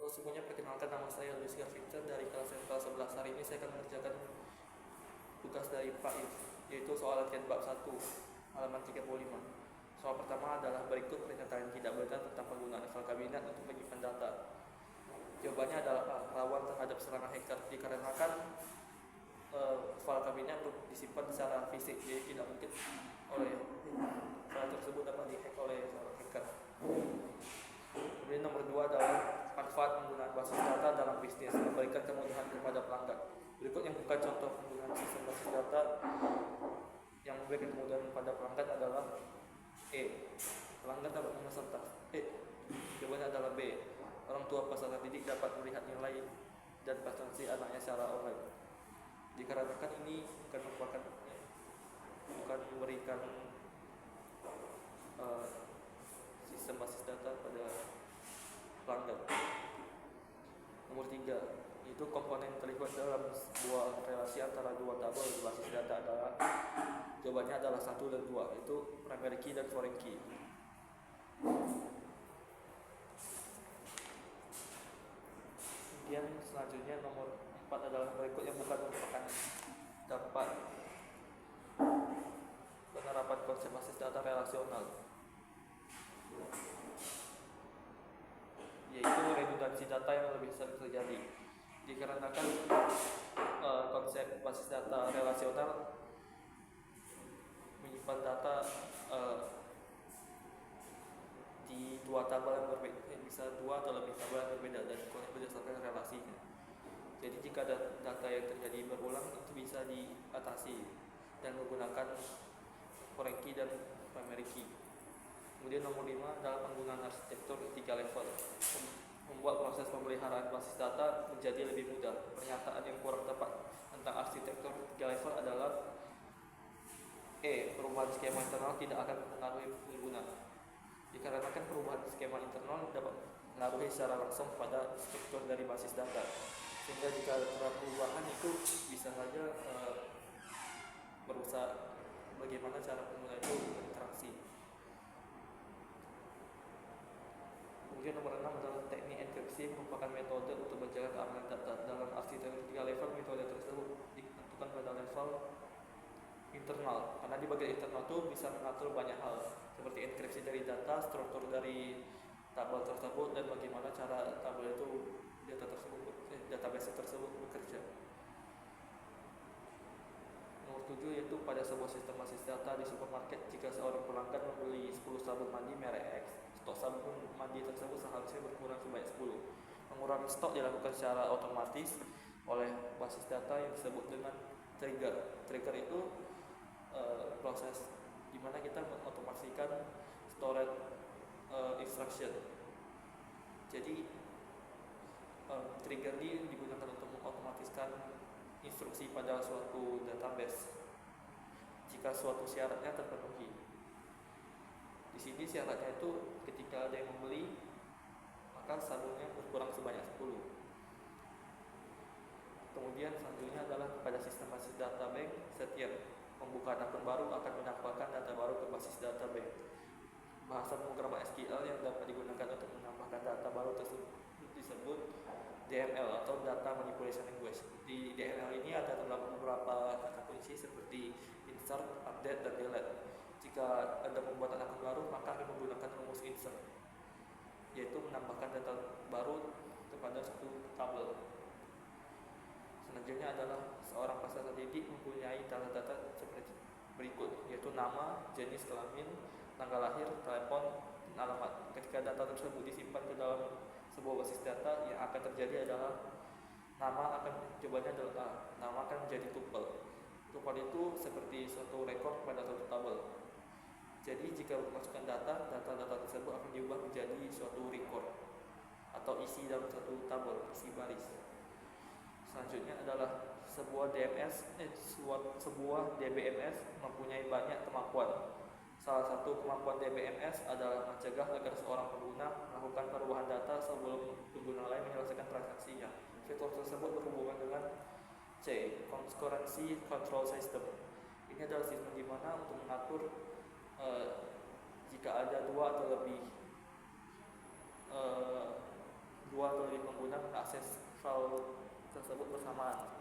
Semuanya perkenalkan, nama saya Luis Garfinca dari kelas 11. Hari ini saya akan mengerjakan tugas dari Pak If, yaitu soal latihan bab 1 halaman 35. Soal pertama adalah berikut pernyataan tidak benar tentang penggunaan file kabinet untuk menyimpan data. Jawabannya adalah A, rawan terhadap serangan hacker dikarenakan file kabinet untuk disimpan secara fisik, jadi tidak mungkin oleh file tersebut dapat dihack oleh seorang hacker. Kemudian nomor 2 adalah manfaat penggunaan basis data dalam bisnis, memberikan kemudahan kepada pelanggan. Berikut yang bukan contoh penggunaan sistem basis data yang memberikan kemudahan kepada pelanggan adalah E, pelanggan dapat memesan tas. Jawabannya adalah B, orang tua peserta didik dapat melihat nilai dan prestasi anaknya secara online. Dikarenakan ini bukan memberikan sistem basis data pada pelanggan. Nomor 3, itu komponen terlibat dalam sebuah relasi antara dua tabel basis data adalah, jawabannya adalah 1 dan 2, itu primary key dan foreign key. Kemudian selanjutnya nomor 4 adalah berikut yang bukan merupakan dampak penerapan konsep basis data relasional, yaitu redundansi data yang lebih sering terjadi. Dikarenakan konsep basis data relasional menyimpan data di dua tabel yang berbeda, bisa 2 atau lebih tabel yang berbeda dan berdasarkan relasinya. Jadi jika ada data yang terjadi berulang, itu bisa diatasi dan menggunakan foreign key dan primary key. Kemudian nomor 5 adalah penggunaan arsitektur 3 level, membuat proses pemeliharaan basis data menjadi lebih mudah. Pernyataan yang kurang tepat tentang arsitektur 3 level adalah E, perubahan skema internal tidak akan mempengaruhi pengguna. Dikarenakan perubahan skema internal dapat mengaruhi secara langsung pada struktur dari basis data, sehingga jika ada perubahan itu bisa saja merusak bagaimana cara pengguna itu berinteraksi. Kemudian nomor 6 adalah teknik enkripsi, merupakan metode untuk menjaga keamanan data. Dalam arsitektur 3 level, metode tersebut ditentukan pada level internal, karena di bagian internal itu bisa mengatur banyak hal, seperti enkripsi dari data, struktur dari tabel tersebut, dan bagaimana cara tabel itu database tersebut bekerja. Nomor 7 yaitu pada sebuah sistem basis data di supermarket, jika seorang pelanggan membeli 10 sabun mandi merek X, stok sabun mandi tersebut seharusnya berkurang sebanyak 10. Mengurangi stok dilakukan secara otomatis oleh basis data yang disebut dengan trigger. Trigger itu proses di mana kita mengotomasikan storage instruction. Jadi trigger ini digunakan untuk mengotomatiskan instruksi pada suatu database jika suatu syaratnya terpenuhi. Di sini syaratnya itu ketika ada yang membeli, maka sabunnya berkurang sebanyak 10. Kemudian selanjutnya adalah pada sistem basis data bank, setiap pembukaan akun baru akan menampilkan data baru ke basis data bank. Bahasa pemrograman SQL yang dapat digunakan untuk menambahkan data baru tersebut disebut DML atau Data Manipulation Language. Di DML ini ada terdapat beberapa kata kunci seperti insert, update, dan delete. Jika ada pembuatan akun baru, maka akan menggunakan rumus insert, yaitu menambahkan data baru kepada satu tabel. Selanjutnya adalah seorang peserta didik mempunyai data-data seperti berikut, yaitu nama, jenis kelamin, tanggal lahir, telepon, dan alamat. Ketika data tersebut disimpan ke dalam sebuah basis data, yang akan terjadi adalah jawabannya adalah A, nama akan menjadi tuple. Tuple itu seperti suatu rekor pada suatu tabel. Jadi jika memasukkan data tersebut akan diubah menjadi suatu record atau isi dalam satu tabel, isi baris. Selanjutnya adalah sebuah DBMS mempunyai banyak kemampuan. Salah satu kemampuan DBMS adalah mencegah agar seorang pengguna melakukan perubahan data sebelum pengguna lain menyelesaikan transaksinya. Fitur tersebut berhubungan dengan C, Concurrency Control System. Ini adalah sistem di mana untuk mengatur jika ada dua atau lebih pengguna mengakses file tersebut bersamaan.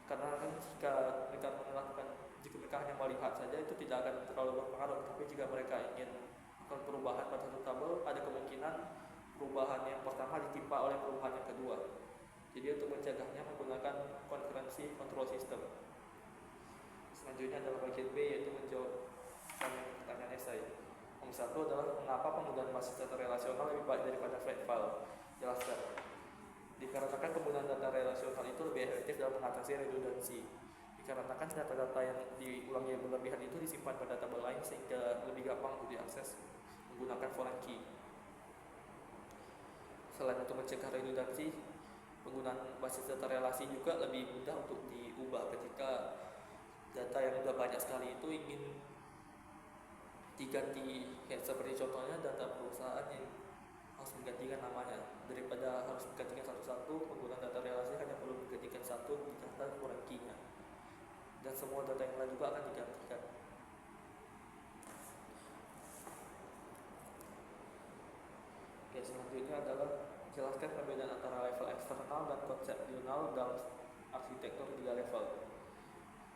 Karena kan jika mereka hanya melihat saja itu tidak akan terlalu berpengaruh, tapi jika mereka ingin melakukan perubahan pada satu tabel, ada kemungkinan perubahan yang pertama ditimpa oleh perubahan yang kedua. Jadi untuk mencegahnya menggunakan concurrency control system. Selanjutnya adalah bagian B, yaitu menjawab pertanyaan esai. Nomor 1 adalah mengapa penggunaan basis data relasional lebih baik daripada flat file. Jelaskan. Dikarenakan penggunaan data relasional itu lebih efektif dalam mengatasi redundansi. Dikarenakan data-data yang diulang yang berlebihan itu disimpan pada tabel lain sehingga lebih gampang untuk diakses menggunakan foreign key. Selain untuk mencegah redundansi, penggunaan basis data relasi juga lebih mudah untuk diubah ketika data yang sudah banyak sekali itu ingin diganti, seperti contohnya data perusahaan yang harus menggantikan namanya, daripada harus menggantikan satu-satu. Penggunaan data relasi hanya perlu menggantikan satu di data foreign key-nya, dan semua data yang lain juga akan digantikan. Oke, selanjutnya adalah jelaskan perbedaan antara level eksternal dan konsepsional dalam arsitektur 3 level.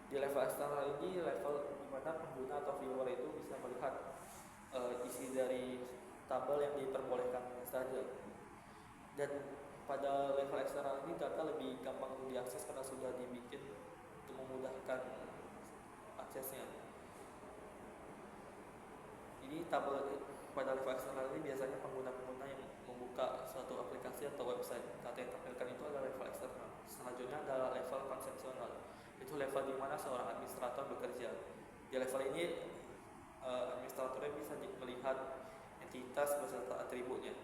Di level eksternal ini level di mana pengguna atau viewer itu bisa melihat isi dari tabel yang diperbolehkan saja. Dan pada level eksternal ini data lebih gampang untuk diakses karena sudah dibikin untuk memudahkan aksesnya. Ini tabel pada level eksternal ini biasanya pengguna-pengguna yang membuka suatu aplikasi atau website. Data yang ditampilkan itu adalah level eksternal. Selanjutnya adalah level konsepsional. Itu level di mana seorang administrator bekerja. Di level ini administratornya bisa melihat entitas beserta atributnya,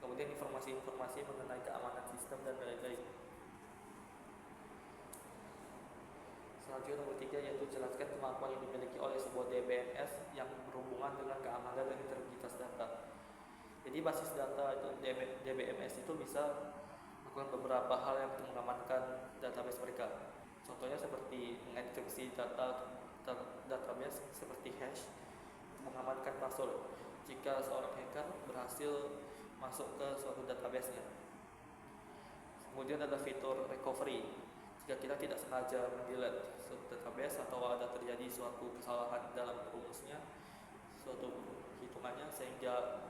kemudian informasi-informasi mengenai keamanan sistem dan lain-lain. Selanjutnya nomor 3 yaitu jelaskan kemampuan yang dimiliki oleh sebuah DBMS yang berhubungan dengan keamanan dan integritas data. Jadi basis data itu DBMS itu bisa melakukan beberapa hal yang untuk mengamankan database mereka. Contohnya seperti mengenkripsi database seperti hash, mengamankan password jika seorang hacker berhasil masuk ke suatu database-nya. Kemudian ada fitur recovery. Jika kita tidak sengaja mendelete suatu database atau ada terjadi suatu kesalahan dalam rumusnya, suatu hitungannya sehingga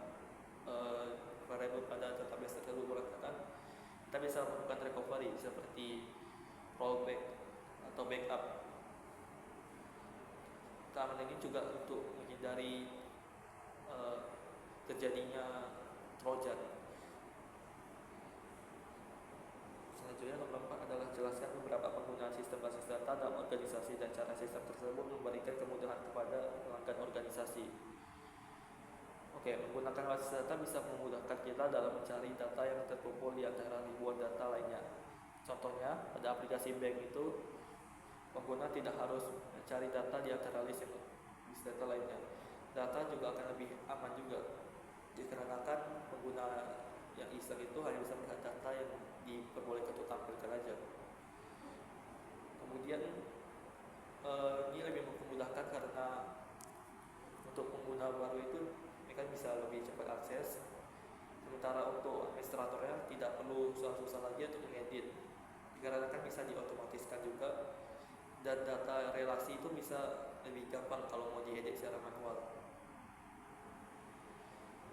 variabel pada database tersebut berantakan, kita bisa melakukan recovery seperti rollback atau backup. Keamanan ini juga untuk menghindari terjadinya trojan. Selanjutnya nomor 4 adalah jelaskan beberapa penggunaan sistem basis data dalam organisasi dan cara sistem tersebut memberikan kemudahan kepada pelanggan organisasi. Oke, menggunakan basis data bisa memudahkan kita dalam mencari data yang terkumpul di antara ribuan data lainnya. Contohnya, pada aplikasi bank itu pengguna tidak harus mencari data di antara list data lainnya. Data juga akan lebih aman juga, dikarenakan pengguna yang iseng itu hanya bisa melihat data yang diperbolehkan untuk tampilkan aja. Kemudian ini lebih memudahkan karena untuk pengguna baru itu mereka bisa lebih cepat akses, sementara untuk administratornya tidak perlu susah-susah lagi untuk mengedit, dikarenakan bisa diotomatiskan juga, dan data relasi itu bisa lebih gampang kalau mau diedit secara manual.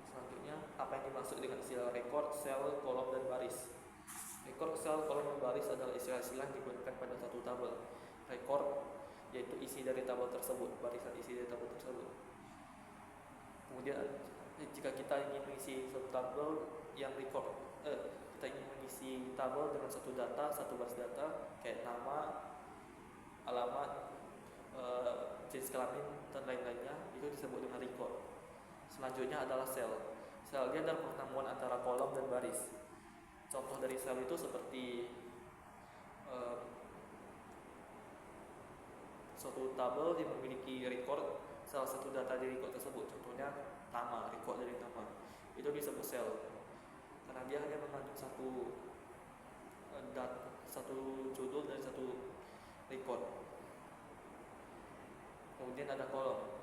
Selanjutnya, apa yang dimaksud dengan istilah record, cell, kolom, dan baris? Record, cell, kolom, dan baris adalah istilah-istilah yang digunakan pada satu tabel. Record yaitu isi dari tabel tersebut, barisan isi dari tabel tersebut. Kemudian jika kita ingin mengisi suatu tabel yang record, kita ingin mengisi tabel dengan satu data, satu baris data kayak nama, alamat, jenis kelamin dan lain-lainnya, itu disebut dengan record. Selanjutnya adalah cell. Cell dia adalah pertemuan antara kolom dan baris. Contoh dari cell itu seperti suatu tabel yang memiliki record salah satu data di record tersebut. Contohnya nama, record dari nama. Itu disebut cell karena dia hanya mengandung satu judul dan satu record. Kemudian ada kolom.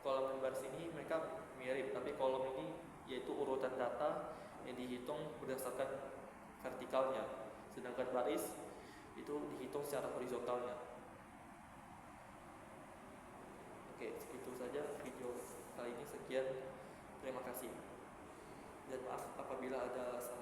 Kolom dan baris ini mereka mirip, tapi kolom ini yaitu urutan data yang dihitung berdasarkan vertikalnya, sedangkan baris itu dihitung secara horizontalnya. Oke, itu saja video kali ini. Sekian, terima kasih, dan maaf apabila ada salah